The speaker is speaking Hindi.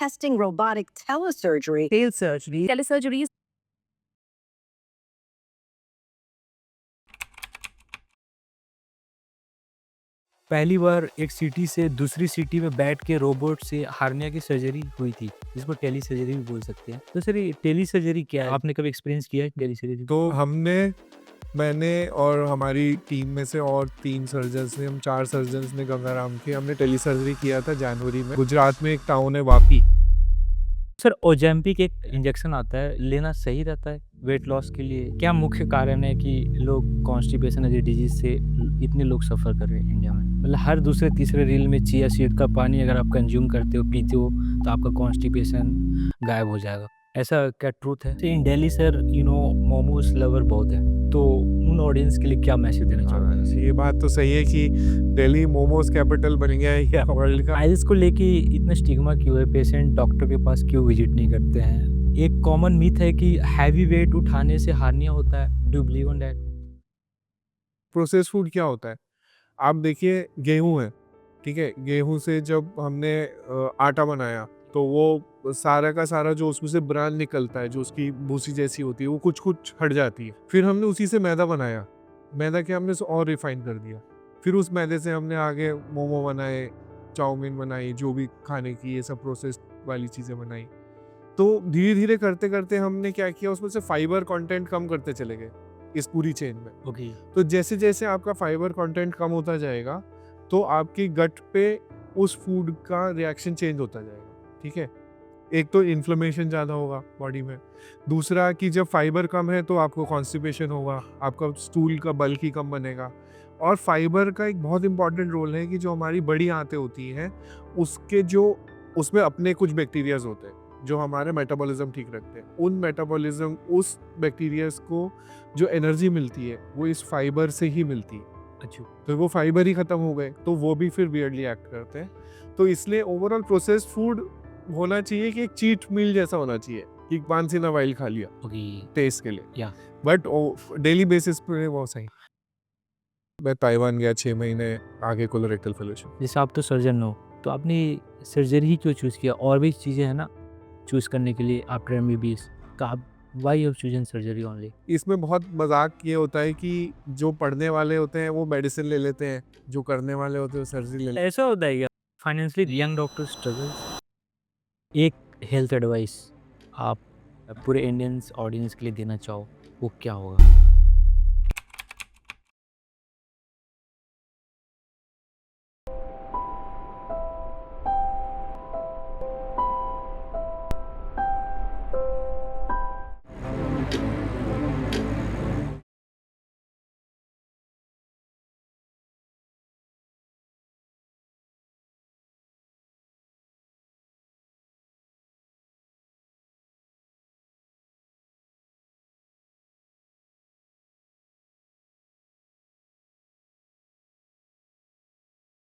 testing robotic telesurgery. Telesurgeries. पहली बार एक सिटी से दूसरी सिटी में बैठ के रोबोट से हार्निया की सर्जरी हुई थी, जिसको टेली सर्जरी भी बोल सकते हैं। तो सर ये टेली सर्जरी क्या है? आपने कभी एक्सपीरियंस किया है टेली सर्जरी? तो मैंने और हमारी टीम में से और 3 सर्जन्स ने, हम 4 सर्जन्स ने गंगाराम के हमने टेली सर्जरी किया था जनवरी में। गुजरात में एक टाउन है वापी। सर ओजेम्पिक एक इंजेक्शन आता है, लेना सही रहता है वेट लॉस के लिए? क्या मुख्य कारण है कि लोग कॉन्स्टिपेशन जैसी डिजीज से इतने लोग सफ़र कर रहे हैं इंडिया में? मतलब हर दूसरे तीसरे रील में चिया सीड का पानी अगर आप कंज्यूम करते हो, पीते हो, तो आपका कॉन्स्टिपेशन गायब हो जाएगा। ऐसा क्या ट्रूथ है? इन दिल्ली सर मोमोज लवर बहुत है, तो उन ऑडियंस के लिए क्या मैसेज देना चाहोगे? ये बात तो सही है कि दिल्ली मोमोज कैपिटल बन गया है या वर्ल्ड का। आइल्स को लेके इतना स्टिग्मा क्यों है? पेशेंट डॉक्टर के पास क्यों विजिट नहीं करते हैं? एक कॉमन मिथ है कि हैवी वेट उठाने से हार्निया होता है। Do you believe on that? Process food क्या होता है? आप देखिए गेहूं है, ठीक है, गेहूं से जब हमने आटा बनाया तो वो सारा का सारा जो उसमें से ब्रांड निकलता है, जो उसकी भूसी जैसी होती है, वो कुछ हट जाती है। फिर हमने उसी से मैदा बनाया, मैदा के हमने और रिफाइन कर दिया। फिर उस मैदे से हमने आगे मोमो बनाए, चाउमीन बनाई, जो भी खाने की ये सब प्रोसेस वाली चीज़ें बनाई। तो धीरे धीरे करते करते हमने क्या किया, उसमें से फाइबर कंटेंट कम करते चले गए इस पूरी चेन में। ओके। तो जैसे जैसे आपका फाइबर कंटेंट कम होता जाएगा तो आपकी गट पे उस फूड का रिएक्शन चेंज होता जाएगा, ठीक है। एक तो इन्फ्लेमेशन ज़्यादा होगा बॉडी में, दूसरा कि जब फाइबर कम है तो आपको कॉन्स्टिपेशन होगा, आपका स्टूल का बल्क ही कम बनेगा। और फाइबर का एक बहुत इंपॉर्टेंट रोल है कि जो हमारी बड़ी आंतें होती हैं उसके जो उसमें अपने कुछ बैक्टीरियाज होते हैं जो हमारे मेटाबॉलिज्म ठीक रखते हैं। उन मेटाबॉलिज्म, उस बैक्टीरियाज को जो एनर्जी मिलती है वो इस फाइबर से ही मिलती है। अच्छा। तो वो फाइबर ही खत्म हो गए तो वो भी फिर वियर्डली एक्ट करते हैं। तो इसलिए ओवरऑल प्रोसेस्ड फूड होना चाहिए कि एक चीट मील जैसा होना चाहिए कि वंस इन अ व्हाइल खा लिया ओके। टेस्ट के लिए, या बट डेली बेसिस पे वो सही। मैं ताइवान गया 6 महीने आगे कोलोरेक्टल फेलोशिप। जैसे आप तो सर्जन हो, तो आपने सर्जरी ही क्यों चूज़ किया? और भी चीज़ें हैं ना चूज़ करने के लिए आफ्टर एमबीबीएस, तो आप why you have chosen surgery only? इसमें बहुत मजाक ये होता है कि जो पढ़ने वाले होते हैं वो मेडिसिन ले लेते हैं, जो करने वाले होते हैं वो सर्जरी ले लेते हैं। ऐसा होता है क्या? Financially young doctor struggles. एक हेल्थ एडवाइस आप पूरे इंडियंस ऑडियंस के लिए देना चाहो, वो क्या होगा?